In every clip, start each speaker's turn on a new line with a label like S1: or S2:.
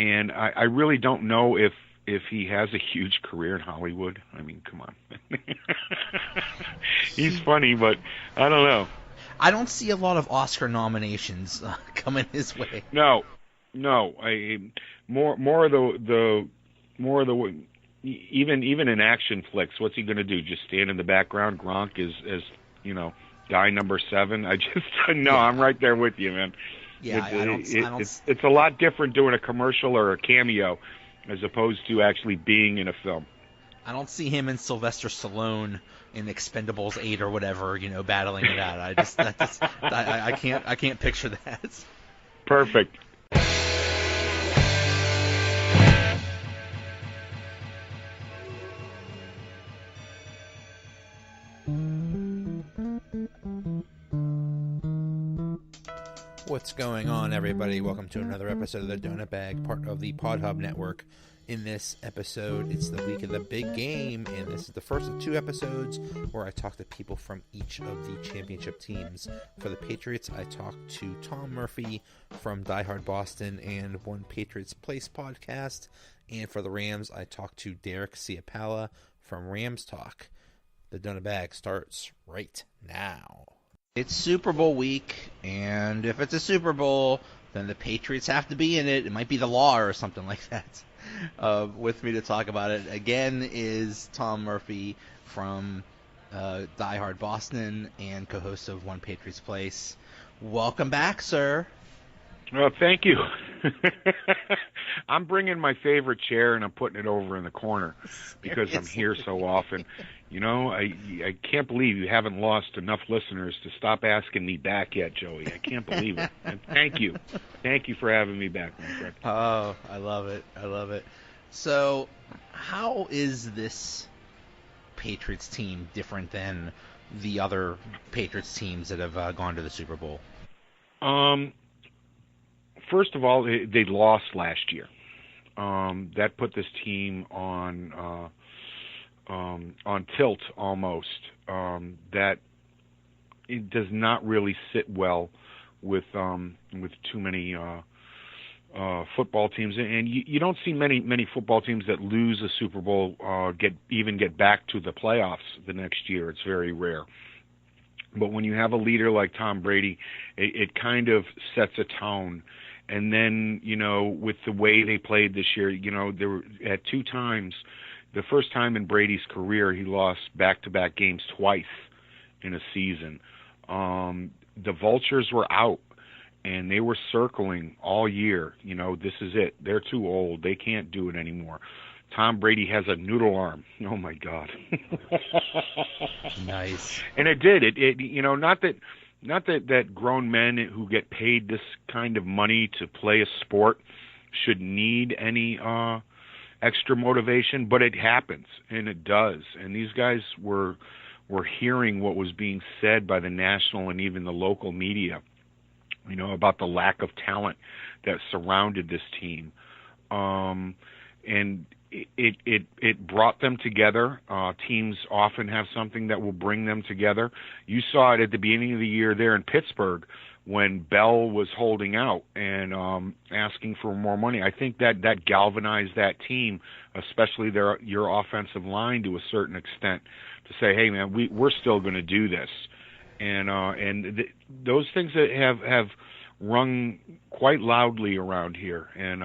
S1: And I really don't know if he has a huge career in Hollywood. I mean, come on. He's funny, but I don't know.
S2: I don't see a lot of Oscar nominations coming his way.
S1: No. More of the even in action flicks. What's he going to do? Just stand in the background? Gronk is guy number 7. I just no. Yeah. I'm right there with you, man.
S2: Yeah,
S1: it's a lot different doing a commercial or a cameo as opposed to actually being in a film.
S2: I don't see him and Sylvester Stallone in Expendables 8 or whatever, battling it out. I can't picture that.
S1: Perfect.
S3: What's going on, everybody? Welcome to another episode of the Donut Bag, part of the PodHub Network. In this episode, it's the week of the big game, and this is the first of 2 episodes where I talk to people from each of the championship teams. For the Patriots, I talked to Tom Murphy from DiehardBoston and One Patriots Place podcast, and for the Rams, I talked to Derek Ciapala from Rams Talk. The Donut Bag starts right now.
S2: It's Super Bowl week, and if it's a Super Bowl, then the Patriots have to be in it. It might be the law or something like that. With me to talk about it again is Tom Murphy from DiehardBoston and co-host of One Patriots Place. Welcome back, sir.
S1: Well, thank you. I'm bringing my favorite chair and I'm putting it over in the corner because I'm here so often. I can't believe you haven't lost enough listeners to stop asking me back yet, Joey. I can't believe it. And thank you. Thank you for having me back, my friend.
S2: Oh, I love it. So, how is this Patriots team different than the other Patriots teams that have gone to the Super Bowl?
S1: First of all, they lost last year. That put this team on tilt almost. That it does not really sit well with too many football teams, and you don't see many football teams that lose a Super Bowl get back to the playoffs the next year. It's very rare. But when you have a leader like Tom Brady, it kind of sets a tone. And then, with the way they played this year, there were at 2 times. The first time in Brady's career, he lost back-to-back games twice in a season. The vultures were out, and they were circling all year. This is it. They're too old. They can't do it anymore. Tom Brady has a noodle arm. Oh, my God.
S2: Nice.
S1: And it did. Not that grown men who get paid this kind of money to play a sport should need any extra motivation, but it happens, and it does. And these guys were hearing what was being said by the national and even the local media, about the lack of talent that surrounded this team. And it brought them together. Teams often have something that will bring them together. You saw it at the beginning of the year there in Pittsburgh when Bell was holding out and asking for more money. I think that galvanized that team, especially your offensive line to a certain extent, to say, hey, man, we're still going to do this. And those things that have rung quite loudly around here, and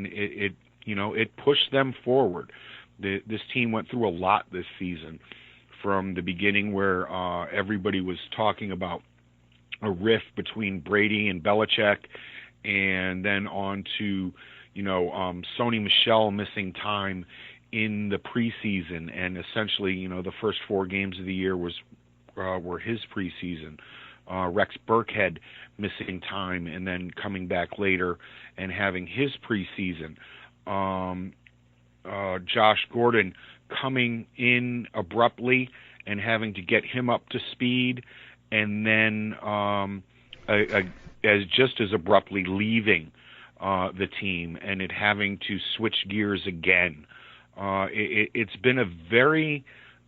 S1: it pushed them forward. This team went through a lot this season, from the beginning where everybody was talking about a rift between Brady and Belichick, and then on to Sony Michel missing time in the preseason, and essentially the first 4 games of the year were his preseason. Rex Burkhead missing time and then coming back later and having his preseason. Josh Gordon coming in abruptly and having to get him up to speed, and then as abruptly leaving the team and it having to switch gears again. It's been a very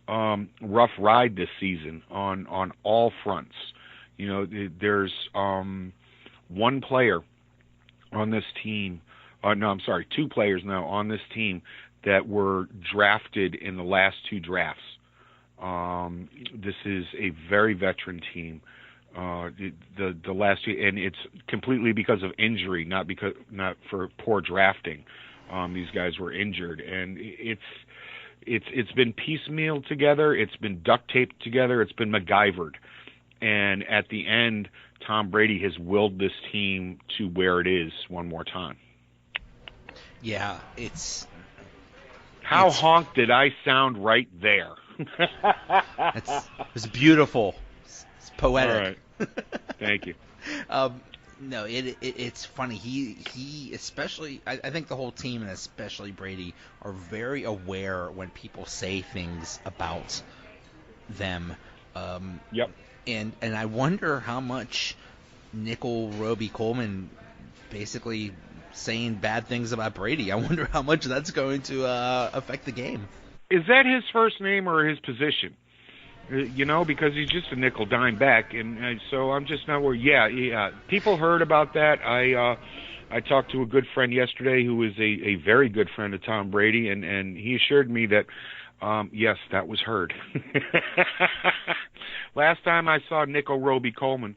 S1: rough ride this season on all fronts. There's one player on this team no, I'm sorry, 2 players now on this team that were drafted in the last 2 drafts. This is a very veteran team. The last year, and it's completely because of injury, not for poor drafting. These guys were injured, and it's been piecemeal together. It's been duct taped together. It's been MacGyvered, and at the end, Tom Brady has willed this team to where it is one more time.
S2: Yeah,
S1: How honk did I sound right there?
S2: It's beautiful. It's poetic.
S1: All right. Thank you.
S2: No, it's funny. He especially, I think the whole team, and especially Brady, are very aware when people say things about them.
S1: Yep.
S2: And I wonder how much Nickel Roby Coleman basically saying bad things about Brady. I wonder how much that's going to affect the game.
S1: Is that his first name or his position? Because he's just a nickel dime back, and so I'm just not worried. Yeah. People heard about that. I talked to a good friend yesterday who is a very good friend of Tom Brady, and he assured me that yes, that was heard. Last time I saw Nickel Roby Coleman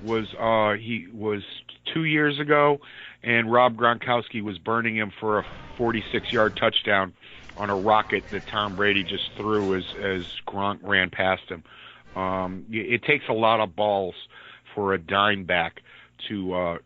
S1: was 2 years ago, and Rob Gronkowski was burning him for a 46-yard touchdown on a rocket that Tom Brady just threw as Gronk ran past him. It takes a lot of balls for a dime back to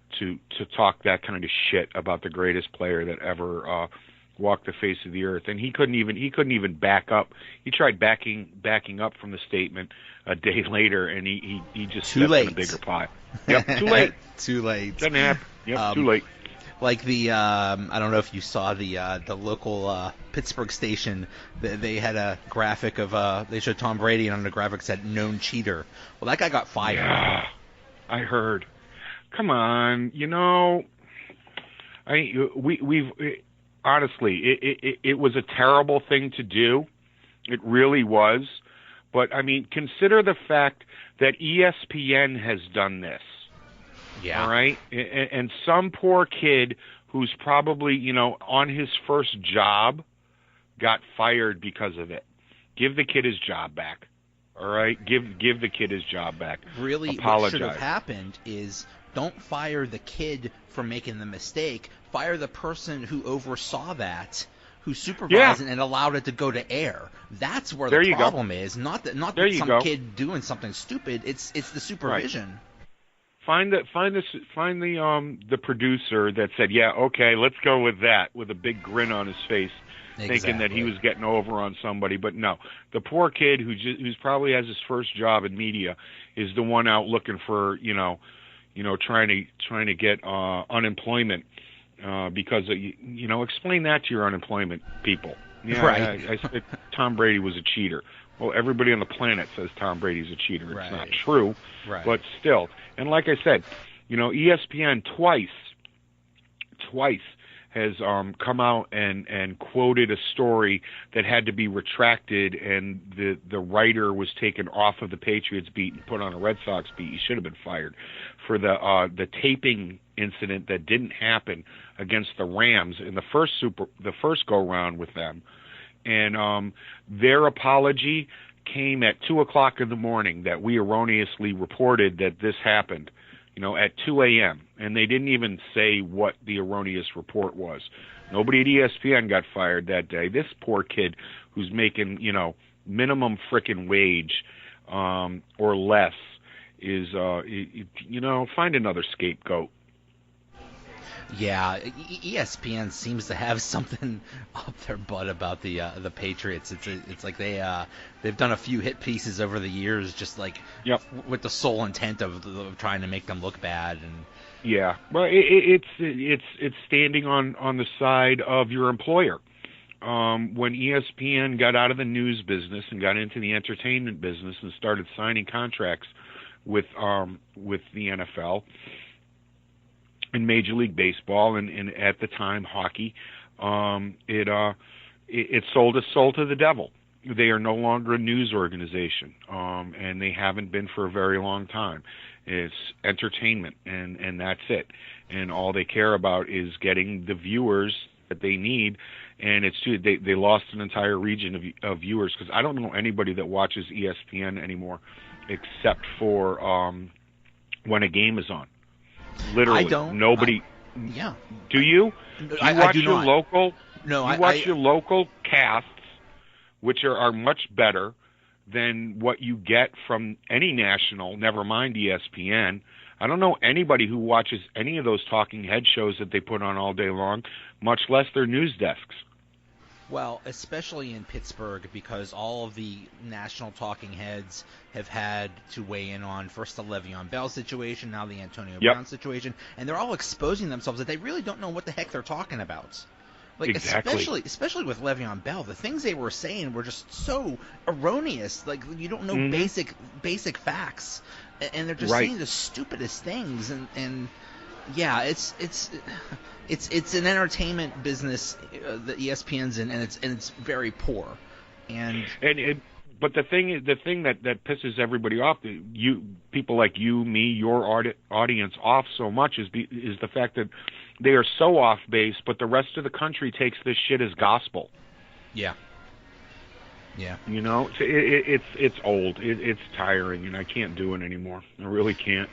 S1: talk that kind of shit about the greatest player that ever walked the face of the earth. And he couldn't even back up. He tried backing up from the statement a day later, and he just stepped in a bigger pot. Yep, too late.
S2: Too late.
S1: Doesn't happen. Yep, too late.
S2: Like the I don't know if you saw the local Pittsburgh station. They had a graphic of they showed Tom Brady, and on the graphic said "known cheater." Well, that guy got fired.
S1: Yeah, I heard. Come on, we've honestly, it was a terrible thing to do. It really was. But I mean, consider the fact that ESPN has done this.
S2: Yeah.
S1: All right. And some poor kid who's probably, on his first job got fired because of it. Give the kid his job back. All right. Give the kid his job back.
S2: Really,
S1: Apologize.
S2: What should have happened is don't fire the kid for making the mistake. Fire the person who oversaw that, who supervised it and allowed it to go to air. That's where the problem is. Not that some kid doing something stupid. It's the supervision.
S1: Right. Find the producer that said, yeah, okay, let's go with that, with a big grin on his face, thinking that he was getting over on somebody. But no, the poor kid who's probably has his first job in media is the one out looking for trying to get unemployment because explain that to your unemployment people. Yeah,
S2: right.
S1: I said Tom Brady was a cheater. Well, everybody on the planet says Tom Brady's a cheater. It's
S2: right.
S1: not true,
S2: right.
S1: But still. And like I said, ESPN twice has come out and quoted a story that had to be retracted, and the writer was taken off of the Patriots beat and put on a Red Sox beat. He should have been fired for the taping incident that didn't happen against the Rams in the first go round with them. And their apology came at 2:00 in the morning that we erroneously reported that this happened, at 2 a.m. And they didn't even say what the erroneous report was. Nobody at ESPN got fired that day. This poor kid who's making, minimum frickin' wage or less is, find another scapegoat.
S2: Yeah, ESPN seems to have something up their butt about the Patriots. It's like they've done a few hit pieces over the years, just like with the sole intent of trying to make them look bad. And
S1: yeah, well, it's standing on the side of your employer. When ESPN got out of the news business and got into the entertainment business and started signing contracts with the NFL. In Major League Baseball and at the time hockey, it sold its soul to the devil. They are no longer a news organization, and they haven't been for a very long time. It's entertainment, and that's it. and all they care about is getting the viewers that they need. And it's too, they lost an entire region of viewers, because I don't know anybody that watches ESPN anymore except for when a game is on. Literally,
S2: I don't.
S1: Nobody.
S2: Yeah.
S1: Do you?
S2: I
S1: watch
S2: do
S1: your
S2: not.
S1: local?
S2: No,
S1: you watch your local casts, which are much better than what you get from any national, never mind ESPN. I don't know anybody who watches any of those talking head shows that they put on all day long, much less their news desks.
S2: Well, especially in Pittsburgh, because all of the national talking heads have had to weigh in on first the Le'Veon Bell situation, now the Antonio Brown situation, and they're all exposing themselves that they really don't know what the heck they're talking about. Like,
S1: exactly.
S2: especially with Le'Veon Bell, the things they were saying were just so erroneous. Like, you don't know basic facts, and they're just saying the stupidest things. And yeah, it's an entertainment business that ESPN's in, and it's very poor.
S1: But the thing that pisses everybody off, people like you, me, your audience off so much is the fact that they are so off base, but the rest of the country takes this shit as gospel. Yeah. Yeah. You know, it's old. It's tiring, and I can't do it anymore. I really can't.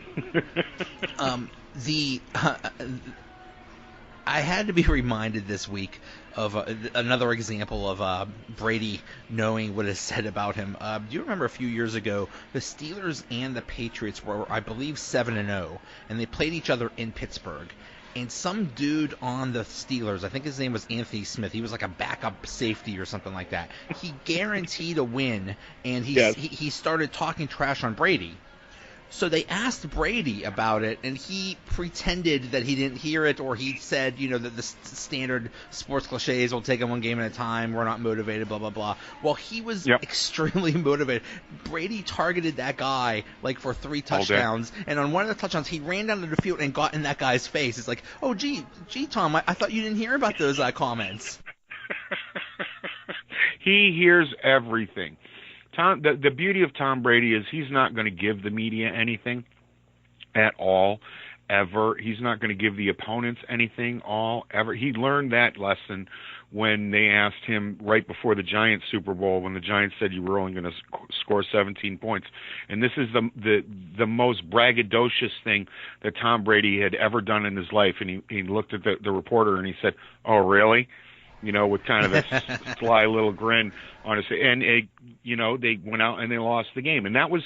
S2: I had to be reminded this week of another example of Brady knowing what is said about him. Do you remember a few years ago, the Steelers and the Patriots were, I believe, 7-0, and they played each other in Pittsburgh. And some dude on the Steelers, I think his name was Anthony Smith, he was like a backup safety or something like that. He guaranteed a win, and he started talking trash on Brady. So they asked Brady about it, and he pretended that he didn't hear it, or he said, that the standard sports cliches, we'll take it one game at a time, we're not motivated, blah, blah, blah. Well, he was extremely motivated. Brady targeted that guy, for 3 touchdowns, and on one of the touchdowns, he ran down to the field and got in that guy's face. It's like, oh, gee, Tom, I thought you didn't hear about those comments.
S1: He hears everything. The beauty of Tom Brady is he's not going to give the media anything at all, ever. He's not going to give the opponents anything ever. He learned that lesson when they asked him right before the Giants Super Bowl, when the Giants said you were only going to score 17 points. And this is the most braggadocious thing that Tom Brady had ever done in his life. And he looked at the reporter and he said, "Oh, really?" With kind of a sly little grin on his face. And, they went out and they lost the game. And that was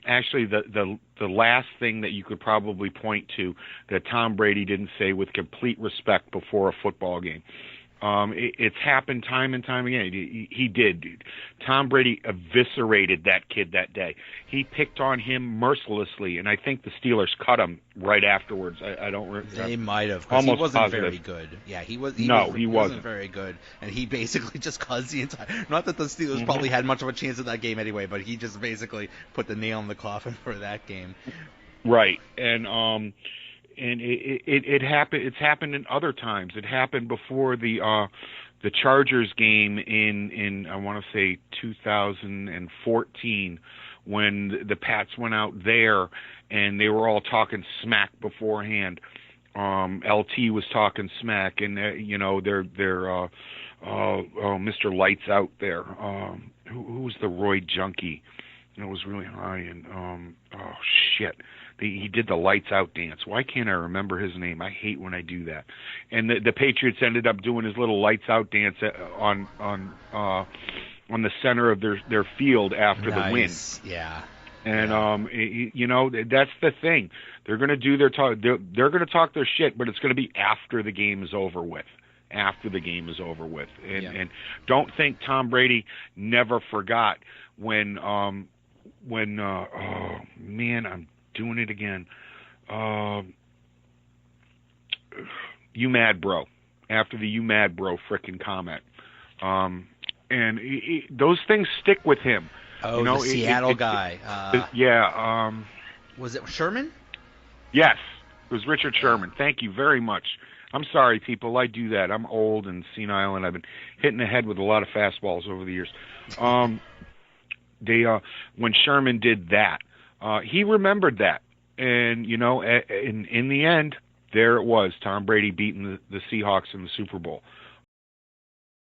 S1: actually the last thing that you could probably point to that Tom Brady didn't say with complete respect before a football game. It's happened time and time again. He did, dude. Tom Brady eviscerated that kid that day. He picked on him mercilessly, and I think the Steelers cut him right afterwards. I don't remember.
S2: They might have, because he wasn't very good. Yeah, he wasn't very good, and he basically just caused the entire. Not that the Steelers probably had much of a chance at that game anyway, but he just basically put the nail in the coffin for that game.
S1: Right, and it happened. It's happened in other times. It happened before the Chargers game in I want to say 2014, when the Pats went out there and they were all talking smack beforehand. LT was talking smack, and they're Mr. Lights Out there. Who was the Roy junkie? It was really high, and oh shit. He did the lights out dance. Why can't I remember his name? I hate when I do that. And the Patriots ended up doing his little lights out dance on the center of their field after the win.
S2: Yeah.
S1: And that's the thing. They're going to do their talk. They're going to talk their shit, but it's going to be after the game is over with. After the game is over with. And don't think Tom Brady never forgot when oh man, I'm doing it again. You mad bro? After the you mad bro frickin' comment, and those things stick with him.
S2: Oh, the Seattle guy. Was it Sherman?
S1: Yes, it was Richard Sherman. Thank you very much. I'm sorry, people. I do that. I'm old and senile, and I've been hitting the head with a lot of fastballs over the years. When Sherman did that, he remembered that, and in the end, there it was, Tom Brady beating the Seahawks in the Super Bowl.